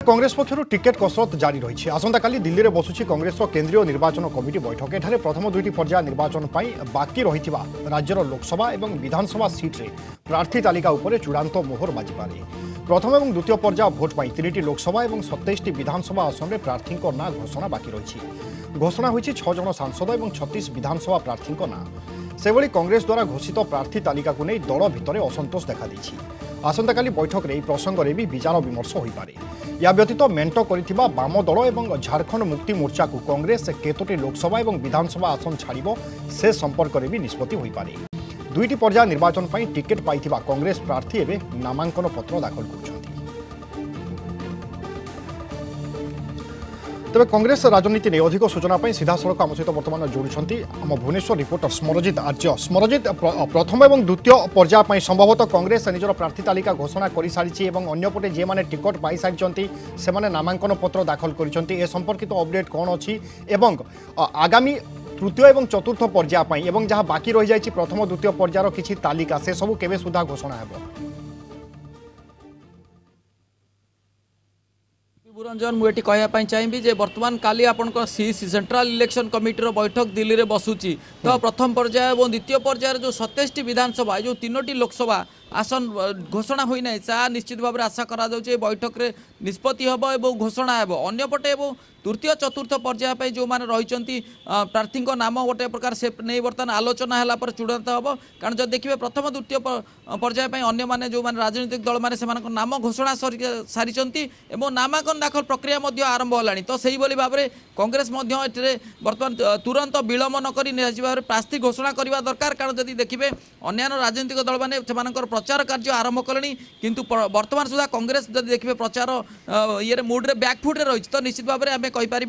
Congress पक्षर ticket कसरत जारी रही। आसंता काली दिल्ली में बसुची कांग्रेस केंद्रीय निर्वाचन कमिटी बैठक। एठारे प्रथम दुईटी पर्याय निर्वाचन बाकी रही राज्यर लोकसभा और विधानसभा सीट्रे प्रार्थी तालिका उपर चूड़ांत मोहर बाजिपारे। प्रथम और द्वितीय पर्याय भोट पर 3टी लोकसभा और 27टी विधानसभा आसन में प्रार्थी ना घोषणा बाकी रही। घोषणा होती 6 जन सांसद और 36 विधानसभा प्रार्थी ना। से कांग्रेस द्वारा घोषित प्रार्थी तालिका को नहीं दल भितर असंतोष देखा आसंता काली बैठक में प्रसंग में भी विचार विमर्श हो पारे। या व्यतीत मेंट कर बाम दल और झारखंड मुक्ति मोर्चा को कांग्रेस केतोटी लोकसभा और विधानसभा आसन छाड़ से संपर्क में भी निष्पत्ति हो पारे। दुईटी पर्याय निर्वाचन पर टिकेट पाई कांग्रेस प्रार्थी एवं नामांकन पत्र दाखल कर। तेरे कांग्रेस राजनीति ने अधिक सूचना सीधा सड़क आम सहित बर्तमान जोड़ी आम भुवनेश्वर रिपोर्टर स्मरजित आर्य। स्मरजित, प्रथम और द्वितीय पर्याय संभवतः कांग्रेस निजर प्रार्थी तालिका घोषणा कर सारी और अंपटे जी मैंने टिकट पाई सारी से नामांकन पत्र दाखल कर संपर्कित अपडेट कौन अच्छी एवं आगामी तृतीय और चतुर्थ पर्याय जहाँ बाकी रही जाए प्रथम द्वितीय पर्यायर किसी तालिका से सबू केवे सुधा घोषणा हो। रंजन मुझे कहवाई चाहिए बर्तमान काली आपण सीसी सेंट्रल इलेक्शन कमिटी बैठक दिल्ली में बसुची। तो प्रथम पर्याय और द्वितीय पर्यायर जो 27टी विधानसभा जो 3टी लोकसभा आसन घोषणा होना चा निश्चित भाव में आशा करा बैठक में निष्पत्ति हम और घोषणा हो। अंपटे तृतीय चतुर्थ पर्याय जो मैंने रही प्रार्थी नाम गोटे प्रकार से नहीं बर्तमान आलोचना है चूड़ांत हम। कारण जब देखिए प्रथम द्वितीय पर्याय अन्य जो मैंने राजनीतिक दल मैंने नाम घोषणा सारी नामांकन दाखल प्रक्रिया आरंभ होलानी। तो सही भाव में कांग्रेस बर्तमान तुरंत विलंब नक प्रार्थी घोषणा करने दरकार। कारण जब देखिए अन्य राजनीतिक दल मैंने प्रचार कार्य आरंभ कले किंतु वर्तमान सुधा कांग्रेस जब देखिए प्रचार ये मुड्रे बैकफुट्रे रही। तो निश्चित भाव में आम कहीपर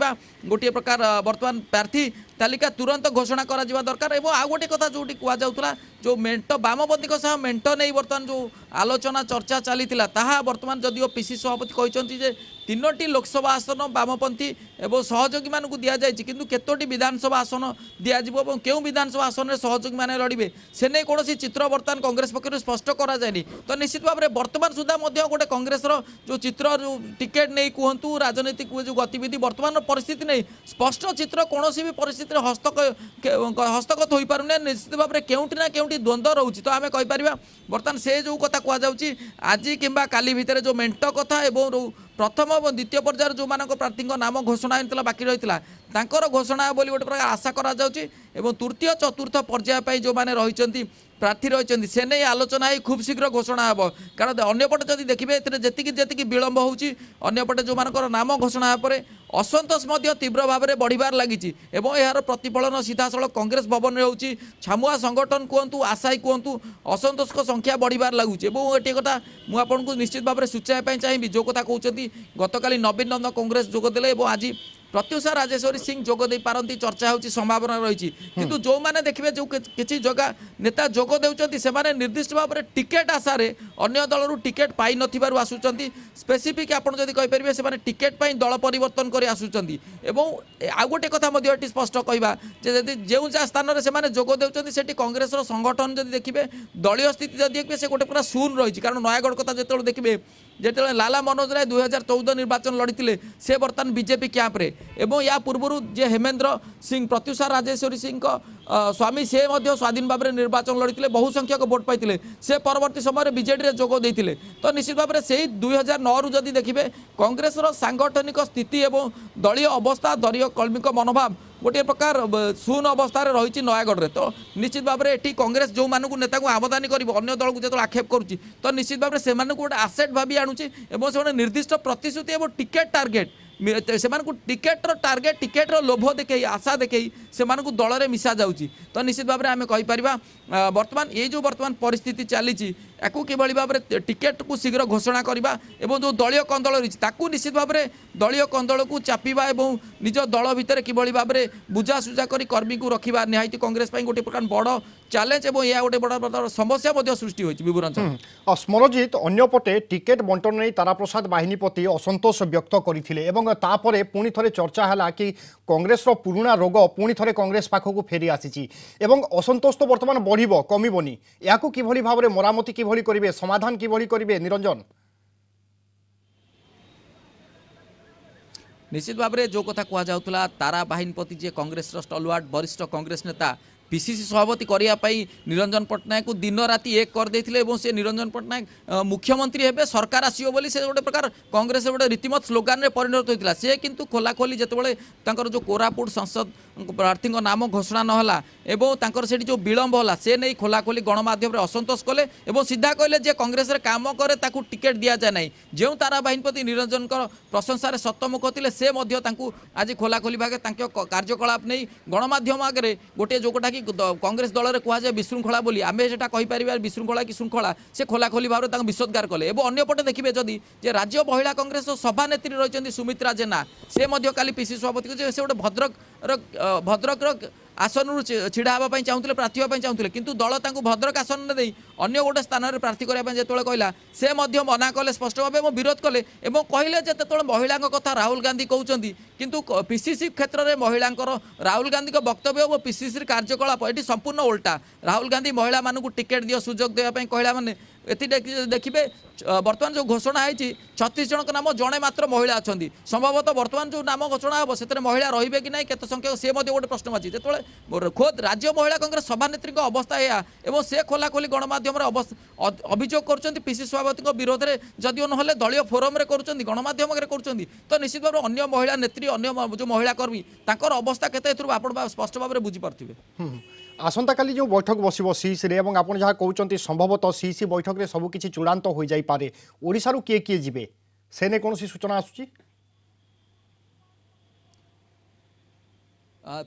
गोटे प्रकार बर्तमान प्रार्थी तालिका तुरंत घोषणा करा दरकार। और आउ गोटे कथा जो कहला जो मेंट बामपंथी सह मेंट नहीं बर्तमान जो आलोचना चर्चा चली बर्तमान जदिव पीसी सभापति कहते 3टी लोकसभा आसन बामपंथी और सहयोगी मानक दि जाए कि केतोटी विधानसभा आसन दिज्व क्यों विधानसभा आसन में सहयोगी मैंने लड़े से नहीं कौन चित्र बर्तमान कांग्रेस पक्ष स्पष्ट कराए। तो निश्चित भाव में बर्तमान सुधा गोटे कांग्रेस जो चित्र जो टिकेट नहीं कहतु राजनीतिक जो गतिविधि बर्तमान परिस्थिति नहीं स्पष्ट चित्र कौन भी परिस्थिति हस्तगत हो पारे। निश्चित भाव में केउटी ना केउटी द्वंद्व रोचे। तो आम कहीपर बर्तमान से जो कथा कहुच्छी आज कि काली भितर जो मेंट कथा एवं प्रथम और द्वितीय पर्यायर जो मानक प्रार्थी नाम घोषणा होता बाकी रही घोषणा बोली गोटे प्रकार आशा करा तृतीय चतुर्थ पर्याय जो मैंने रही प्रार्थी रही से नहीं आलोचना ही खूब शीघ्र घोषणा हो। कारण अंपटे जब देखिए जी विलंब होपटे जो मानक नाम घोषणा पर असंतोष तीव्र भाव में बढ़िबार लगी यार प्रतिफलन सीधा सड़क कांग्रेस भवन में होची। छामुआ संगठन कहतु आशायी कहतु असंतोष संख्या बढ़िबार लगुच। ये कथा मुझे निश्चित भाव में सूचाइवाई चाहिए जो कथा कहते गतकाली नवीन नंदन कांग्रेस जोगदे और आज प्रत्युषा राजेश्वरी सिंह जोग दे पारती चर्चा होची संभावना रही। किंतु जो मैंने देखिए जो किसी जगह नेता जोग देउचंती से माने निर्दिष्ट भाव में टिकेट आशार अन्य दलरू टिकेट पाई नथिबारु आसुचंती स्पेसिफिक आपन जदि कहि परिबे से माने टिकेट पाई दल परिवर्तन करि आसुचंती। एवं आ गोटे कथा मध्ये एटी स्पष्ट कहबा जे जदि जेउ जा स्थान रे से माने जोग देउचंती सेठी कांग्रेस रो संगठन जदि देखिबे दलीय स्थिति जदि देखिबे से गोटे पूरा शून्य रही। कारण नयागढ़ कथा जेतेबेले देखिबे जेतेबेले लाला मनोज राय 2014 निर्वाचन लड़ीते से बर्तमान बीजेपी कैंप्रे एवं या पूर्व जे हेमेंद्र सिंह प्रत्युषा राजेश्वरी सिंह स्वामी से स्वाधीन भाव में निर्वाचन लड़ीते बहु संख्यक भोट पाई से परवर्ती समय बीजेडी जोग देते। तो निश्चित भाव में से 2009 रु जदि देखिए कांग्रेस सांगठनिक स्थिति एवं दलीय अवस्था दलीय कर्मी मनोभाव गोटे प्रकार शून्य अवस्था रही नयागढ़ में। तो निश्चित भाव में ये कांग्रेस जो मानक नेता को आमदानी कर अन्य दल को जो आक्षेप करुच्ची तो निश्चित भाव में से गोटे आसेट भावी आणुची और से निर्दिष्ट प्रतिश्रुति और टिकेट टार्गेट से टिकेट्र टार्गेट टिकेट्र लोभ देखई आशा देखई से दल में मिसा जाऊँगी। तो निश्चित भाव में आम कहीपर बर्तमान ये जो बर्तमान परिस्थिति चली याकू किभली भाव में टिकेट को शीघ्र घोषणा करवा और जो दलीय कंदल रही निश्चित भाव में दलीय कंदल को चापिबा और निज दल भितर किभली भाव में बुझासुझा कर कर्मी को रखा निहायती कांग्रेस गोटे प्रकार बड़ चैलेंज और यह गोटे बड़ समस्या सृष्टि होती। विभूरंजन स्मरजित अन्यपटे टिकेट बंटन नहीं तारा प्रसाद बाहिनीपति असंतोष व्यक्त करते तापर पुणी थे चर्चा है कि कांग्रेस पुराणा रोग पुणी थे कांग्रेस पाखक फेरी आसी असंतोष तो बर्तमान बढ़ कमिबनी या किभली भाव में मरामती किभली करेंगे समाधान किभली करेंगे निरंजन। निश्चित भाव में जो कथा कहला तारा बाहिनीपति जे कांग्रेस स्टलवार्ड वरिष्ठ कांग्रेस नेता पीसीसी सभापति करने निरंजन पट्टनायक को दिन राति एक करदे से निरंजन पट्टनायक मुख्यमंत्री हे सरकार आसो बोली से गोटे प्रकार कांग्रेस गोटे रीतिमत स्लोगान में परिणत होता से किंतु खोलाखोली जितेबाला जो कोरापुट संसद प्रार्थी नाम घोषणा नहला एवं से जो विलंब होला से नहीं खोलाखोली गणमाध्यम असंतोष कले और सीधा कहले जे कांग्रेस रे काम करे ताकू टिकेट दिया जाए नहीं जो तारा बाहिनीपति निरंजन प्रशंसा सतमुख थे से आज खोलाखोली भागे कार्यकलाप नहीं गणमाध्यम आगे गोटे जोटा कि कांग्रेस दल में कहुए विशृंखला बोली आम से कहीपर विशृंखला कि श्रृंखला से खोलाखोली भाव में विषोद्गार कले और अंपटे देखिए जदि जे राज्य महिला कांग्रेस सभानेत्री रही सुमित्रा जेना से काली पीसीसी सभापति को से गोटे भद्रक आसन छिड़ा हाँपाई चाहूले प्रार्थी हाँपाई चाहूले किंतु दल तांको भद्रक आसन में दे अन्य गोटे स्थान में प्रार्थी करने जो कहला से मना कले स्पष्ट भाव विरोध कले और कहले जो महिला कथा राहुल गांधी कहते किंतु पीसीसी क्षेत्र में महिला राहुल गांधी वक्तव्य और पीसीसी कार्यकलाप ये संपूर्ण उल्टा राहुल गांधी महिला मानू टिकेट दियो सुजोग देवाई कहला माने देखिए बर्तमान जो घोषणा है 36 जन नाम जड़े मात्र महिला अच्छा संभवतः बर्तमान जो नाम घोषणा हम से महिला रे कि ना केते संख्यक सी गोटे प्रश्न बाची जो खोद राज्य महिला कांग्रेस सभानेत्री अवस्था या से खोलाखोली गणमाध्यम अभियोग कर पीसीसी सभापति विरोध में जदिव ना दलीय फोरम कर गणमाध्यम कर तो निश्चित भाव अन्य महिला नेत्री अन्य जो महिला कर्मी तांकर अवस्था केते आप स्पष्ट भाव में बुझीपारे आसंता काली जो बैठक बसिबो सीसी रे एवं आपण जहाँ कहते संभवतः सीसी बैठक रे सबकिछि चूड़ांत हो जाई पारे ओडिसा रु किए जिबे सेने कौन सी सूचना आसुची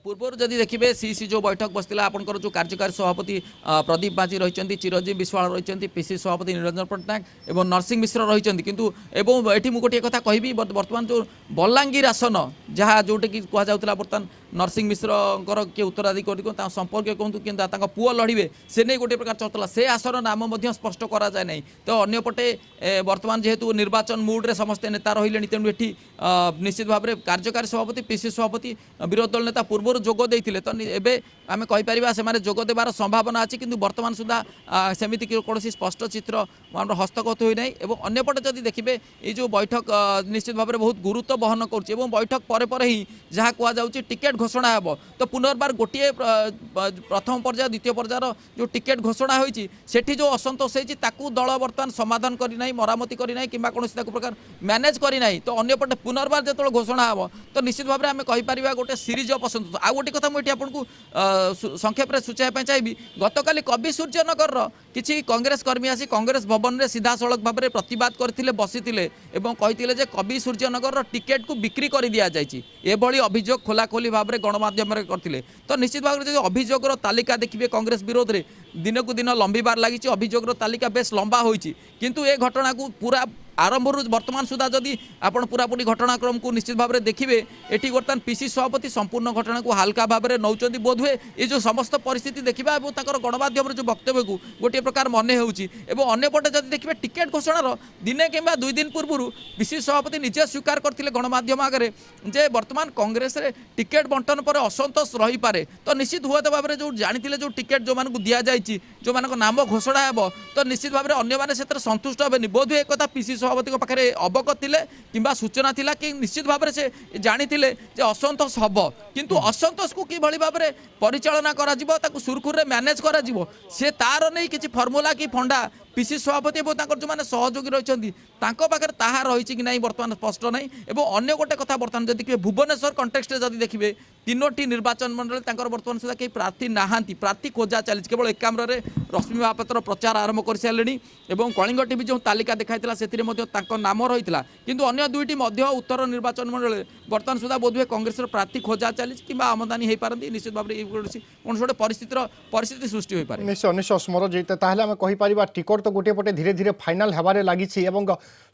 पूर्व जदि देखिए सीसी जो बैठक बसला आपंकर जो कार्यकारी सभापति प्रदीप माझी रही चिरंजीव विश्वाल रही पीसीसी सभापति निरंजन पट्टनायक और नरसिंह मिश्र रही किंतु ये गोटे कथा कहि बर्तमान जो बलांगीर आसन जहाँ जोटे कि कहला बर्तमान नरसिंह मिश्र किए उत्तराधिकारी संपर्क कहतु कि पुओ लड़े से नहीं गोटे प्रकार चलता से आसन नाम स्पष्ट करा जाए नहीं तो अन्यपटे बर्तमान जेहेतु निर्वाचन मुड्रे समस्ते नेता रही तेणु ये निश्चित भाव में कार्यकारी सभापति पीसीसी सभापति विरोधी दल नेता पूर्व जोग देते तो एवं आम कहीपर से जोग देवार संभावना अच्छी किंतु बर्तमान सुधा सेमती कौन स्पष्ट चित्र हस्तगत हुई नहीं और अन्यपटे जदि देखिए ये जो बैठक निश्चित भाव में बहुत गुरुत्व बहन कर बैठक पर ही जहाँ कहुच्छे टिकेट घोषणा हेब तो पुनर्बार गोटे प्रथम पर्याय द्वितीय पर्यायर जो टिकेट घोषणा होती सेठी जो असंतोष होती दल बर्तमान समाधान करना मरामती करना कि कौन प्रकार मैनेज करना तो अंपटे पुनर्बार जो घोषणा हेब तो निश्चित भाव में आम कहीपर गोटे सीरीज ऑफ असंतोष आ गोटे कथा मुझे आपको संक्षेप में सूचाइबा चाहिए गतकाली कवि सूर्यनगर किसी कांग्रेस कर्मी आसी कांग्रेस भवन में सीधा सड़क भाव में प्रतिवाद करते बसी कहते कवि सूर्यनगर टिकेट को बिक्री कर दि जाए एभली अभियोग खोलाखोली भाव में गणमाध्यम करते तो निश्चित भाव में जो अभियोगर तालिका देखिए कांग्रेस विरोध में दिन को दिन लंबिबार लगी अभियोगर तालिका बेस लंबा होती किंतु ए घटना को पूरा आरंभ वर्तमान सुधा जदि आपण पूरापूरी घटनाक्रम को निश्चित भाव में देखिए ये बर्तमान पीसीसी सभापति संपूर्ण घटना को हल्का भाव में नौ बोधहुए ये जो समस्त परिस्थिति देखा और गणमाध्यम जो वक्तव्य को गोटे प्रकार मन होपटे जब देखिए टिकेट घोषणार दिने कि 2 दिन पूर्व पीसीसी सभापति निजे स्वीकार करते गणमाध्यम आगे जे बर्तमान कांग्रेस रे टिकेट बंटन पर असंतोष रही पारे तो निश्चित हुए भाव में जो जानी जो टिकेट जो मानक दि जाए जो मान नाम घोषणा हे तो निश्चित भाव में अन्य संतुष्ट हे बोध एक पीसीसी सभापति पाखे अवगत थे कि सूचना थिला कि निश्चित भाव में से जानी असंतोष हम किंतु असंतोष को किभली भाव में परिचालना करा सुरखुर मैनेज करा से तार नहीं किसी फर्मुला कि फंडा पीसीसी सभापति और जो मैंने सहयोगी रही पाखे ताहा रही कि नहीं बर्तमान स्पष्ट नहीं और अन्य गोटे कथा बर्तमान जब देखिए भुवनेश्वर कंटेक्स्ट जब देखिए 3टी निर्वाचन मंडल बर्तमान सुधा कहीं प्रार्थी नहांती प्रार्थी खोजा चली केवल एकाम्र रश्मि महापात्र प्रचार आरंभ कर सारे और कलिंग टीवी जो तालिका देखा से नाम रही किंतु अन्य 2टी उत्तर निर्वाचन मंडल बर्तमान सुधा बोधहुए कांग्रेस प्रार्थी खोजा चली कि आमदानी हो पारती निश्चित भाव में कौन गोटे परिस्थिति सृष्टि हो पारे निश्चय निश्चय स्मरजित ताहले आम कहीपर टिकट तो गोटे पटे धीरे धीरे फाइनाल होबार लगी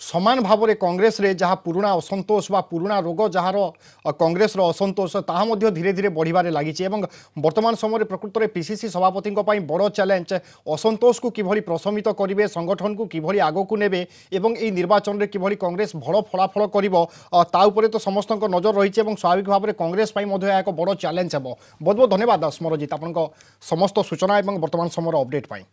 समान भाव में कांग्रेस रे जहाँ पुराना असंतोष बा पुराना रोग जार कांग्रेस असंतोष ताहा धीरे धीरे बढ़िबार लगी वर्तमान समय प्रकृत में पीसीसी सभापति बड़ चैलेंज असंतोष को किभली प्रशमित करेंगे संगठन को किभली आग को नेबे एवं ई निर्वाचन में किभली कांग्रेस भल फलाफल कर तो समस्त नजर रही स्वाभाविक भाव में कांग्रेस एक बड़ चैलेंज हे बहुत बहुत धन्यवाद स्मरजित आपन समस्त सूचना और वर्तमान समय अपडेट पाई।